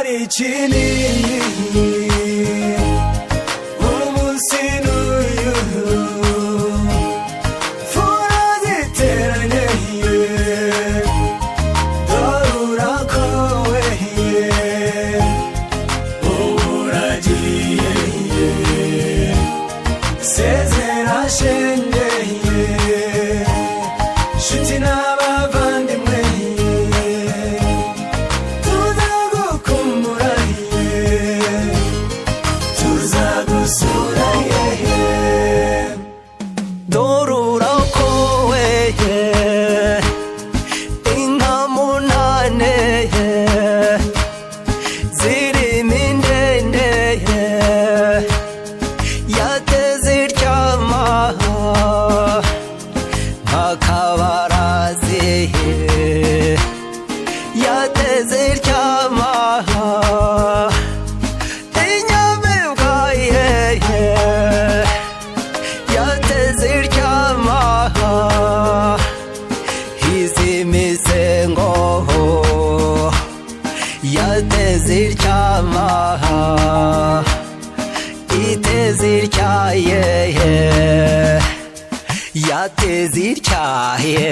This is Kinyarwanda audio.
içini umunsi n'uyu fura ziteraneye dorura koweye uragiye sezera shendeye nshuti n'abavandimwe dorura koweye inka munaneye zirimo indendeye yateze iryama nk'akabaraziye yateze iryama inyamibwa yeye yateze iryama izimizengo yateze iryama iteze iryaye yateze iryaye